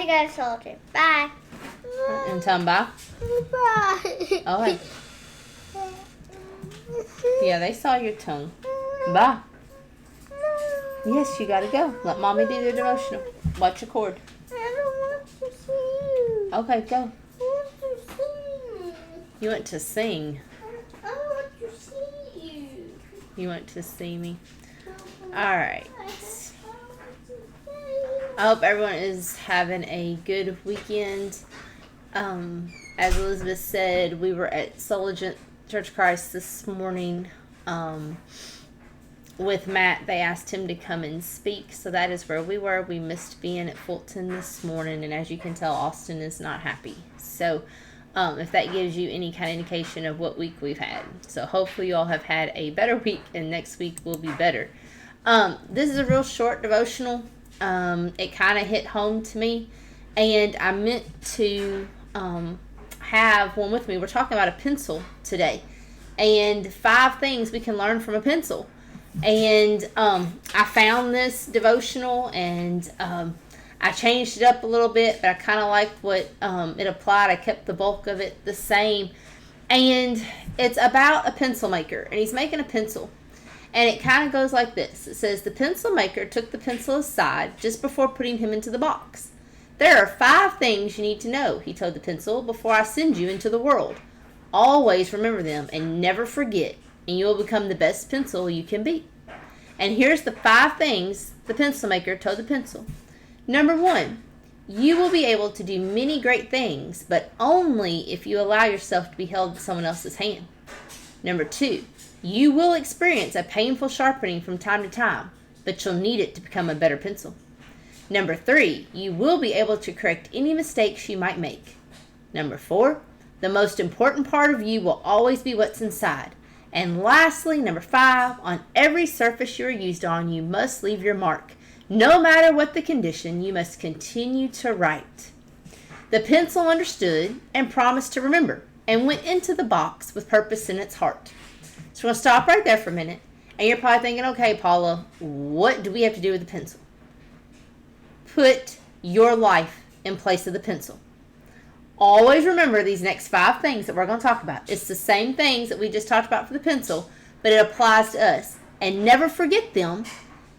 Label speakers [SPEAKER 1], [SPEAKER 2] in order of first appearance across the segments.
[SPEAKER 1] got salted. Bye.
[SPEAKER 2] And tell them bye.
[SPEAKER 1] Bye.
[SPEAKER 2] Okay. Yeah, they saw your tongue. Bye. Yes, you gotta go. Let mommy do the devotional. Watch your cord.
[SPEAKER 1] I don't want to see you.
[SPEAKER 2] Okay, go.
[SPEAKER 1] I want to see you.
[SPEAKER 2] You want to sing.
[SPEAKER 1] I want to see you.
[SPEAKER 2] You want to see me. Alright. I hope everyone is having a good weekend. As Elizabeth said, we were at Solent Church of Christ this morning with Matt. They asked him to come and speak, so that is where we were. We missed being at Fulton this morning, and as you can tell, Austin is not happy. So if that gives you any kind of indication of what week we've had. So hopefully you all have had a better week, and next week will be better. This is a real short devotional. It kind of hit home to me, and I meant to have one with me. We're talking about a pencil today, and 5 things we can learn from a pencil. And I found this devotional, and I changed it up a little bit, but I kind of like what it applied. I kept the bulk of it the same, and it's about a pencil maker, and he's making a pencil. And it kind of goes like this. It says, the pencil maker took the pencil aside just before putting him into the box. There are 5 things you need to know, he told the pencil, before I send you into the world. Always remember them and never forget, and you will become the best pencil you can be. And here's the 5 things the pencil maker told the pencil. Number 1, you will be able to do many great things, but only if you allow yourself to be held in someone else's hand. Number 2, you will experience a painful sharpening from time to time, but you'll need it to become a better pencil. Number 3, you will be able to correct any mistakes you might make. Number 4, the most important part of you will always be what's inside. And lastly, number 5, on every surface you are used on, you must leave your mark. No matter what the condition, you must continue to write. The pencil understood and promised to remember, and went into the box with purpose in its heart. So we're going to stop right there for a minute. And you're probably thinking, okay, Paula, what do we have to do with the pencil? Put your life in place of the pencil. Always remember these next 5 things that we're going to talk about. It's the same things that we just talked about for the pencil, but it applies to us. And never forget them,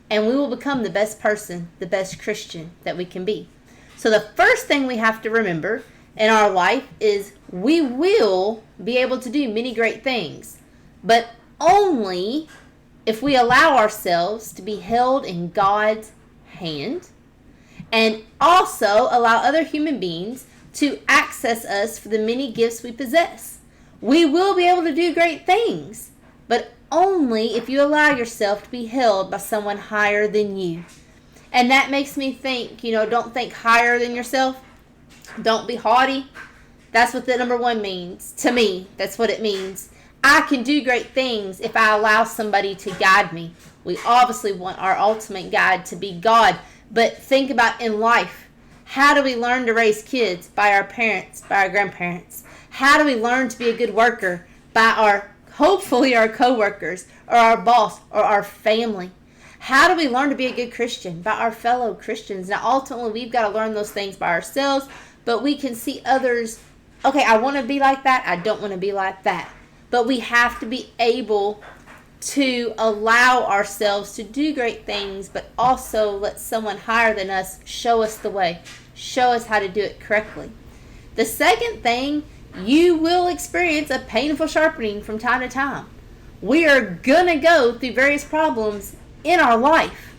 [SPEAKER 2] and we will become the best person, the best Christian that we can be. So the first thing we have to remember in our life is we will be able to do many great things, but only if we allow ourselves to be held in God's hand, and also allow other human beings to access us for the many gifts we possess. We will be able to do great things, but only if you allow yourself to be held by someone higher than you. And that makes me think, don't think higher than yourself. Don't be haughty. That's what the number 1 means. To me, that's what it means. I can do great things if I allow somebody to guide me. We obviously want our ultimate guide to be God, but think about in life. How do we learn to raise kids? By our parents, by our grandparents. How do we learn to be a good worker? By hopefully our co-workers, or our boss, or our family. How do we learn to be a good Christian? By our fellow Christians. Now ultimately we've got to learn those things by ourselves, but we can see others, okay, I want to be like that, I don't want to be like that. But we have to be able to allow ourselves to do great things, but also let someone higher than us show us the way, show us how to do it correctly. The second thing, you will experience a painful sharpening from time to time. We are going to go through various problems in our life.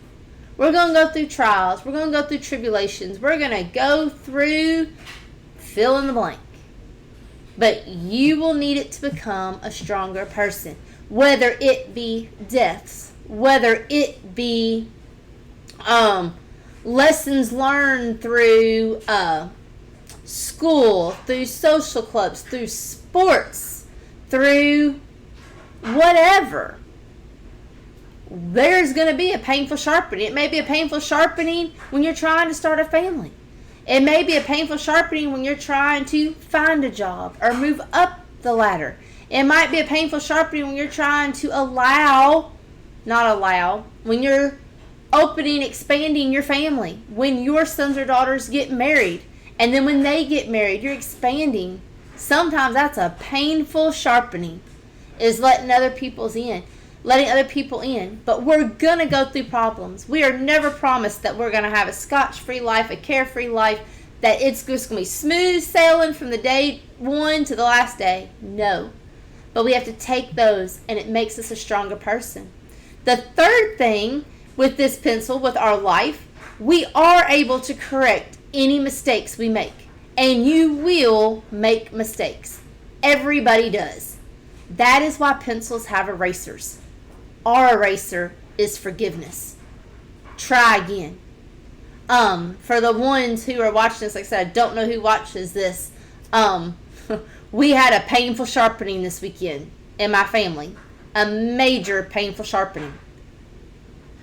[SPEAKER 2] We're going to go through trials. We're going to go through tribulations. We're going to go through fill in the blank. But you will need it to become a stronger person. Whether it be deaths, whether it be lessons learned through school, through social clubs, through sports, through whatever. There's going to be a painful sharpening. It may be a painful sharpening when you're trying to start a family. It may be a painful sharpening when you're trying to find a job or move up the ladder. It might be a painful sharpening when you're trying to when you're opening, expanding your family. When your sons or daughters get married, and then when they get married, you're expanding. Sometimes that's a painful sharpening, is letting other people in. But we're going to go through problems. We are never promised that we're going to have a scotch-free life, a carefree life, that it's just going to be smooth sailing from the day one to the last day. No. But we have to take those, and it makes us a stronger person. The third thing with this pencil, with our life, we are able to correct any mistakes we make. And you will make mistakes. Everybody does. That is why pencils have erasers. Our eraser is forgiveness. Try again. For the ones who are watching this, like I said, I don't know who watches this. We had a painful sharpening this weekend in my family. A major painful sharpening.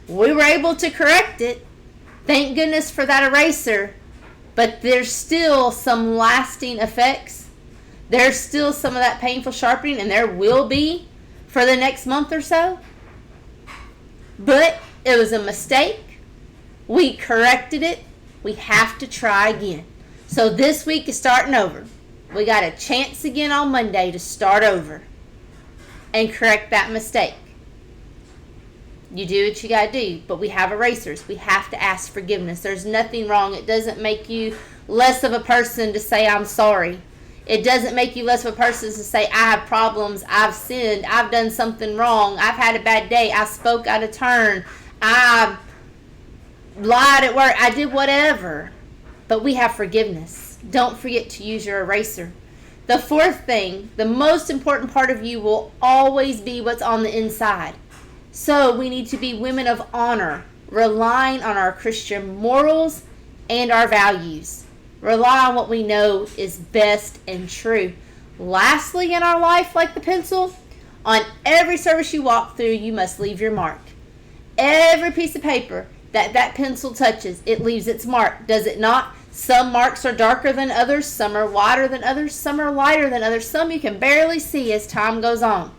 [SPEAKER 2] We were able to correct it. Thank goodness for that eraser. But there's still some lasting effects. There's still some of that painful sharpening, and there will be for the next month or so. But it was a mistake. We corrected it. We have to try again. So this week is starting over. We got a chance again on Monday to start over and correct that mistake. You do what you got to do, but we have erasers. We have to ask forgiveness. There's nothing wrong. It doesn't make you less of a person to say, I'm sorry. It doesn't make you less of a person to say, I have problems, I've sinned, I've done something wrong, I've had a bad day, I spoke out of turn, I lied at work, I did whatever. But we have forgiveness. Don't forget to use your eraser. The fourth thing, the most important part of you will always be what's on the inside. So we need to be women of honor, relying on our Christian morals and our values. Rely on what we know is best and true. Lastly, in our life, like the pencil, on every service you walk through, you must leave your mark. Every piece of paper that pencil touches, it leaves its mark, does it not? Some marks are darker than others, some are wider than others, some are lighter than others, some you can barely see as time goes on.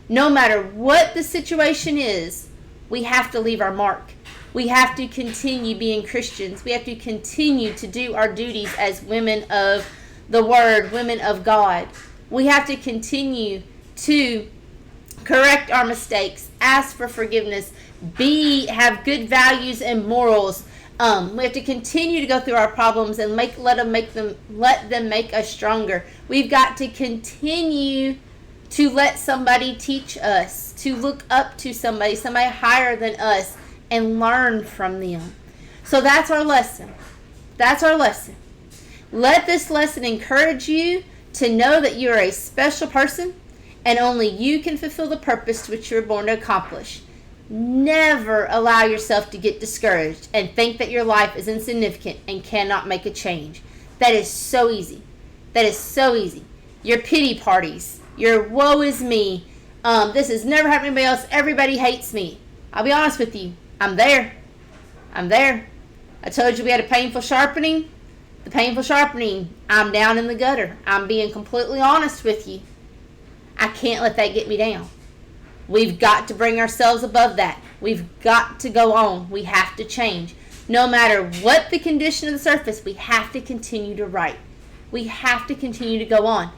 [SPEAKER 2] No matter what the situation is, we have to leave our mark. We have to continue being Christians. We have to continue to do our duties as women of the Word, women of God. We have to continue to correct our mistakes, ask for forgiveness, have good values and morals. We have to continue to go through our problems and let them make us stronger. We've got to continue to let somebody teach us, to look up to somebody higher than us, and learn from them. So that's our lesson. That's our lesson. Let this lesson encourage you to know that you are a special person, and only you can fulfill the purpose to which you were born to accomplish. Never allow yourself to get discouraged and think that your life is insignificant and cannot make a change. That is so easy. That is so easy. Your pity parties, your woe is me, this has never happened to anybody else, everybody hates me. I'll be honest with you. I'm there. I told you we had a painful sharpening. The painful sharpening, I'm down in the gutter. I'm being completely honest with you. I can't let that get me down. We've got to bring ourselves above that. We've got to go on. We have to change. No matter what the condition of the surface, we have to continue to write. We have to continue to go on.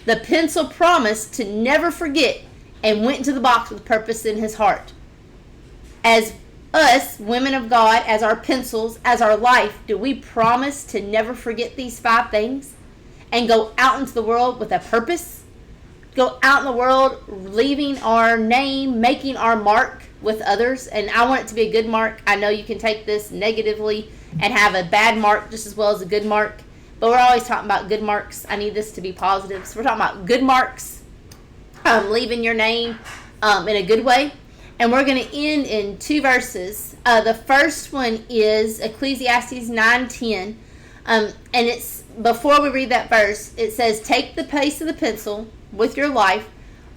[SPEAKER 2] The pencil promised to never forget and went into the box with purpose in his heart. As us, women of God, as our pencils, as our life, do we promise to never forget these 5 things and go out into the world with a purpose? Go out in the world leaving our name, making our mark with others. And I want it to be a good mark. I know you can take this negatively and have a bad mark just as well as a good mark. But we're always talking about good marks. I need this to be positive. So we're talking about good marks, leaving your name in a good way. And we're going to end in 2 verses. The first one is Ecclesiastes 9:10. And it's, before we read that verse, it says, take the pace of the pencil with your life.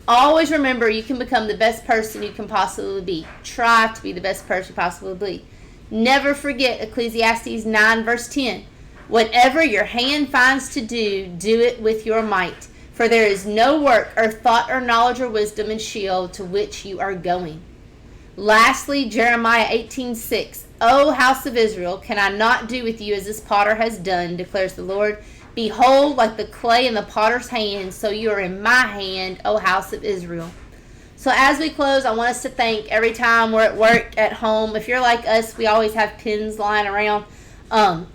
[SPEAKER 2] Always remember you can become the best person you can possibly be. Try to be the best person you possibly be. Never forget Ecclesiastes 9 verse 10. Whatever your hand finds to do, do it with your might. For there is no work or thought or knowledge or wisdom in Sheol to which you are going. Lastly, Jeremiah 18:6. O house of Israel, can I not do with you as this potter has done, declares the Lord. Behold, like the clay in the potter's hand, so you are in my hand, O house of Israel. So as we close, I want us to think every time we're at work, at home. If you're like us, we always have pins lying around.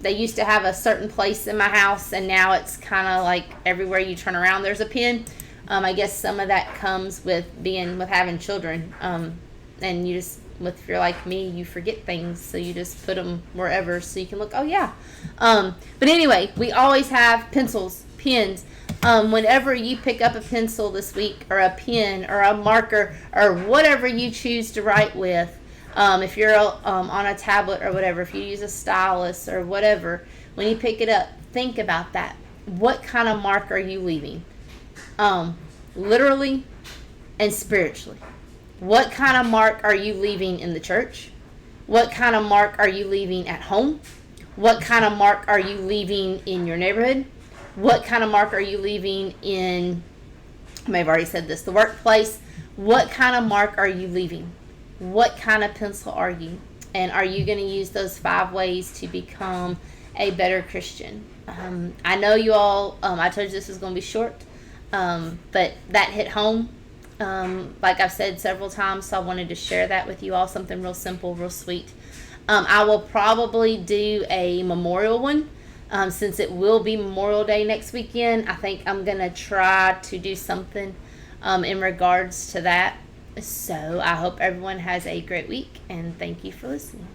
[SPEAKER 2] They used to have a certain place in my house, and now it's kind of like everywhere you turn around, there's a pin. I guess some of that comes with having children. And you just, if you're like me, you forget things, so you just put them wherever so you can look, oh yeah. But anyway, we always have pencils, pens. Whenever you pick up a pencil this week, or a pen, or a marker, or whatever you choose to write with, if you're on a tablet or whatever, if you use a stylus or whatever, when you pick it up, think about that. What kind of mark are you leaving? Literally and spiritually. What kind of mark are you leaving in the church? What kind of mark are you leaving at home? What kind of mark are you leaving in your neighborhood? What kind of mark are you leaving in, I may have already said this, the workplace? What kind of mark are you leaving? What kind of pencil are you? And are you going to use those 5 ways to become a better Christian? I know you all, I told you this was going to be short, but that hit home. Like I've said several times, so I wanted to share that with you all, something real simple, real sweet. I will probably do a memorial one, since it will be Memorial Day next weekend. I think I'm going to try to do something in regards to that. So I hope everyone has a great week, and thank you for listening.